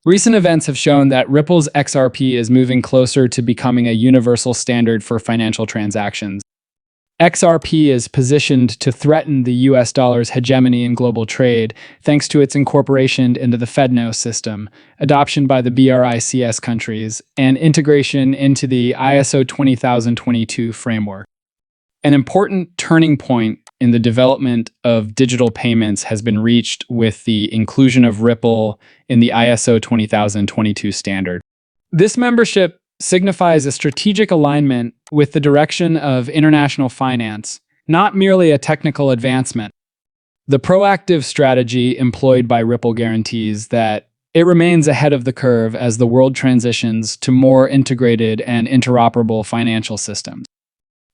Recent events have shown that Ripple's XRP is moving closer to becoming a universal standard for financial transactions. XRP is positioned to threaten the US dollar's hegemony in global trade thanks to its incorporation into the FedNow system, adoption by the BRICS countries, and integration into the ISO 20022 framework. An important turning point in the development of digital payments has been reached with the inclusion of Ripple in the ISO 20022 standard. This membership signifies a strategic alignment with the direction of international finance, not merely a technical advancement. The proactive strategy employed by Ripple guarantees that it remains ahead of the curve as the world transitions to more integrated and interoperable financial systems.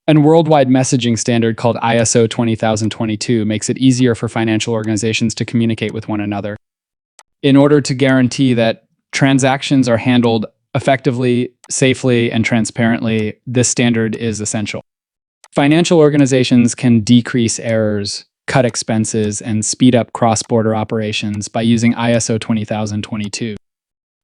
A worldwide messaging standard called ISO 20022 makes it easier for financial organizations to communicate with one another. In order to guarantee that transactions are handled effectively, safely, and transparently, this standard is essential. Financial organizations can decrease errors, cut expenses, and speed up cross-border operations by using ISO 20022.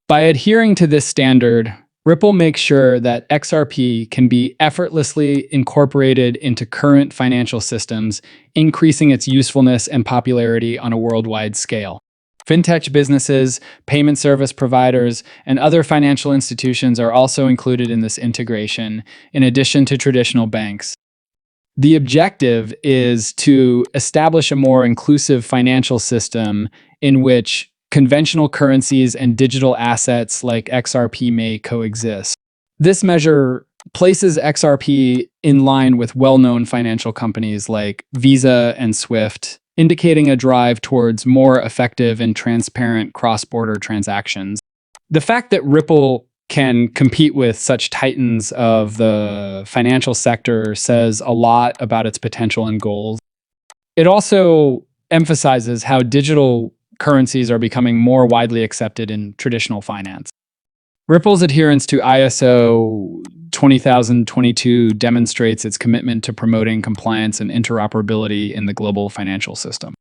By adhering to this standard, Ripple makes sure that XRP can be effortlessly incorporated into current financial systems, increasing its usefulness and popularity on a worldwide scale. Fintech businesses, payment service providers, and other financial institutions are also included in this integration, in addition to traditional banks. The objective is to establish a more inclusive financial system in which conventional currencies and digital assets like XRP may coexist. This measure places XRP in line with well-known financial companies like Visa and Swift, indicating a drive towards more effective and transparent cross-border transactions. The fact that Ripple can compete with such titans of the financial sector says a lot about its potential and goals. It also emphasizes how digital currencies are becoming more widely accepted in traditional finance. Ripple's adherence to ISO 20022 demonstrates its commitment to promoting compliance and interoperability in the global financial system.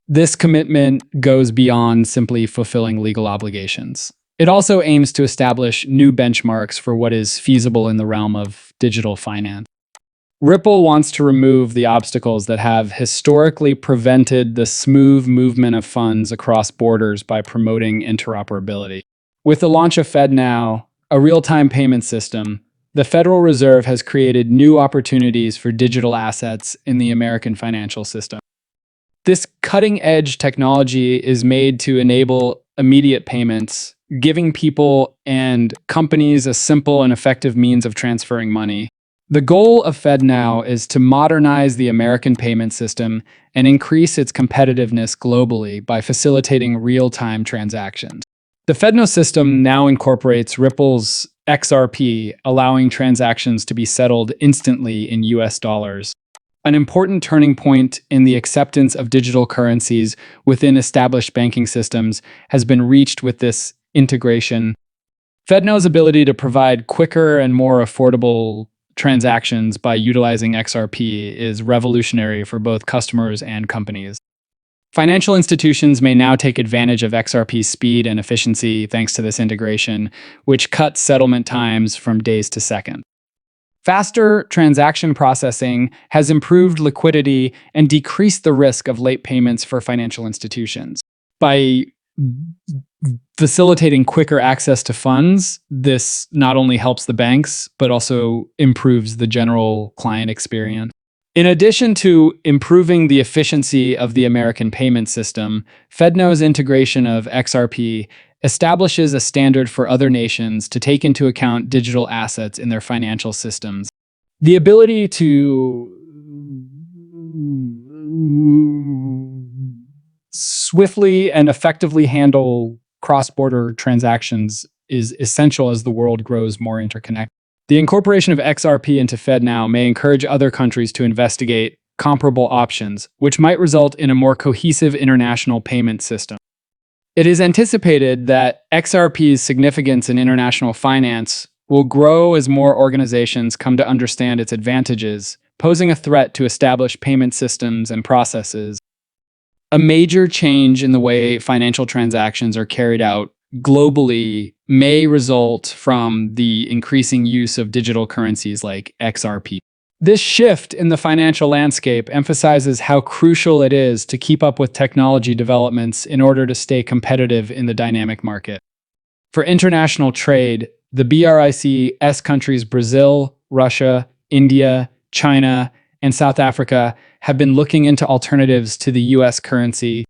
This commitment goes beyond simply fulfilling legal obligations. It also aims to establish new benchmarks for what is feasible in the realm of digital finance. Ripple wants to remove the obstacles that have historically prevented the smooth movement of funds across borders by promoting interoperability. With the launch of FedNow, a real-time payment system, the Federal Reserve has created new opportunities for digital assets in the American financial system. This cutting-edge technology is made to enable immediate payments, giving people and companies a simple and effective means of transferring money. The goal of FedNow is to modernize the American payment system and increase its competitiveness globally by facilitating real-time transactions. The FedNow system now incorporates Ripple's XRP, allowing transactions to be settled instantly in US dollars. An important turning point in the acceptance of digital currencies within established banking systems has been reached with this integration. FedNow's ability to provide quicker and more affordable transactions by utilizing XRP is revolutionary for both customers and companies. Financial institutions may now take advantage of XRP's speed and efficiency thanks to this integration, which cuts settlement times from days to seconds. Faster transaction processing has improved liquidity and decreased the risk of late payments for financial institutions. By facilitating quicker access to funds, this not only helps the banks, but also improves the general client experience. In addition to improving the efficiency of the American payment system, FedNow's integration of XRP establishes a standard for other nations to take into account digital assets in their financial systems. The ability to swiftly and effectively handle cross-border transactions is essential as the world grows more interconnected. The incorporation of XRP into FedNow may encourage other countries to investigate comparable options, which might result in a more cohesive international payment system. It is anticipated that XRP's significance in international finance will grow as more organizations come to understand its advantages, posing a threat to established payment systems and processes. A major change in the way financial transactions are carried out globally may result from the increasing use of digital currencies like XRP. This shift in the financial landscape emphasizes how crucial it is to keep up with technology developments in order to stay competitive in the dynamic market. For international trade, the BRICS countries Brazil, Russia, India, China, and South Africa have been looking into alternatives to the US currency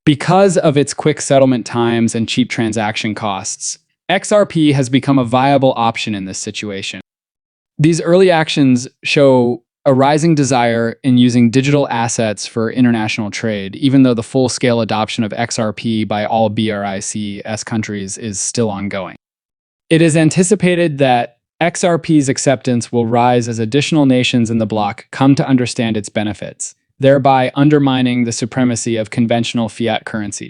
because of its quick settlement times and cheap transaction costs. XRP has become a viable option in this situation. These early actions show a rising desire in using digital assets for international trade, even though the full-scale adoption of XRP by all BRICS countries is still ongoing. It is anticipated that XRP's acceptance will rise as additional nations in the bloc come to understand its benefits, thereby undermining the supremacy of conventional fiat currency.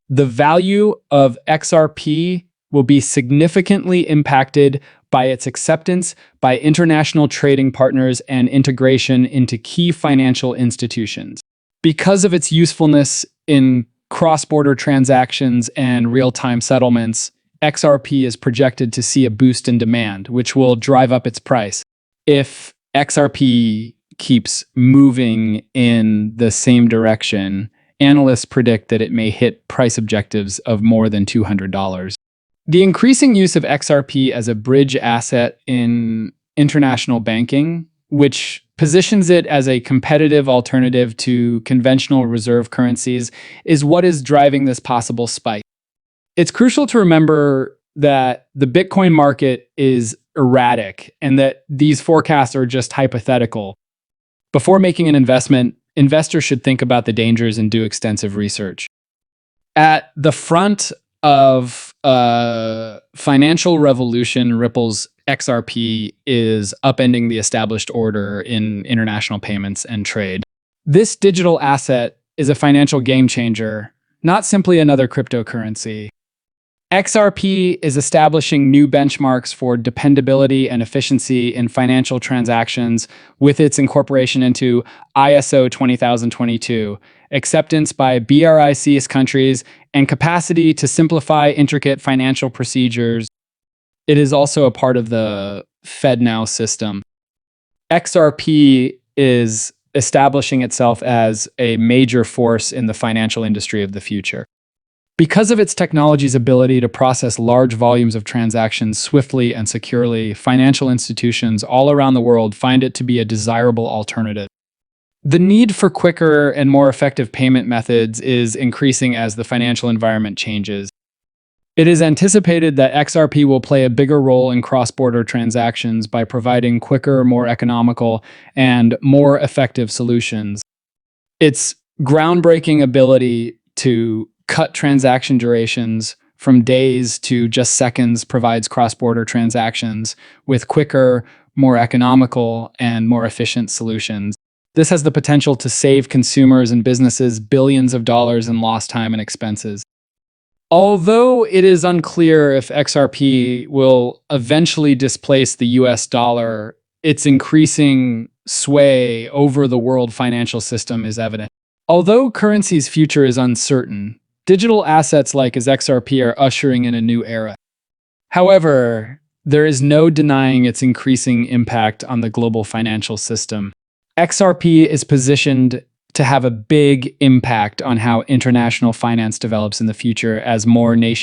The value of XRP will be significantly impacted by its acceptance by international trading partners and integration into key financial institutions. Because of its usefulness in cross-border transactions and real-time settlements, XRP is projected to see a boost in demand, which will drive up its price. If XRP keeps moving in the same direction, analysts predict that it may hit price objectives of more than $200. The increasing use of XRP as a bridge asset in international banking, which positions it as a competitive alternative to conventional reserve currencies, is what is driving this possible spike. It's crucial to remember that the Bitcoin market is erratic and that these forecasts are just hypothetical. Before making an investment, investors should think about the dangers and do extensive research. At the front of financial revolution, Ripple's XRP is upending the established order in international payments and trade. This digital asset is a financial game changer, not simply another cryptocurrency. XRP is establishing new benchmarks for dependability and efficiency in financial transactions with its incorporation into ISO 20022, acceptance by BRICS countries, and capacity to simplify intricate financial procedures. It is also a part of the FedNow system. XRP is establishing itself as a major force in the financial industry of the future. Because of its technology's ability to process large volumes of transactions swiftly and securely, financial institutions all around the world find it to be a desirable alternative. The need for quicker and more effective payment methods is increasing as the financial environment changes. It is anticipated that XRP will play a bigger role in cross-border transactions by providing quicker, more economical, and more effective solutions. Its groundbreaking ability to cut transaction durations from days to just seconds provides cross-border transactions with quicker, more economical, and more efficient solutions. This has the potential to save consumers and businesses billions of dollars in lost time and expenses. Although it is unclear if XRP will eventually displace the US dollar, its increasing sway over the world financial system is evident. Although currency's future is uncertain, digital assets like XRP are ushering in a new era. However, there is no denying its increasing impact on the global financial system. XRP is positioned to have a big impact on how international finance develops in the future as more nations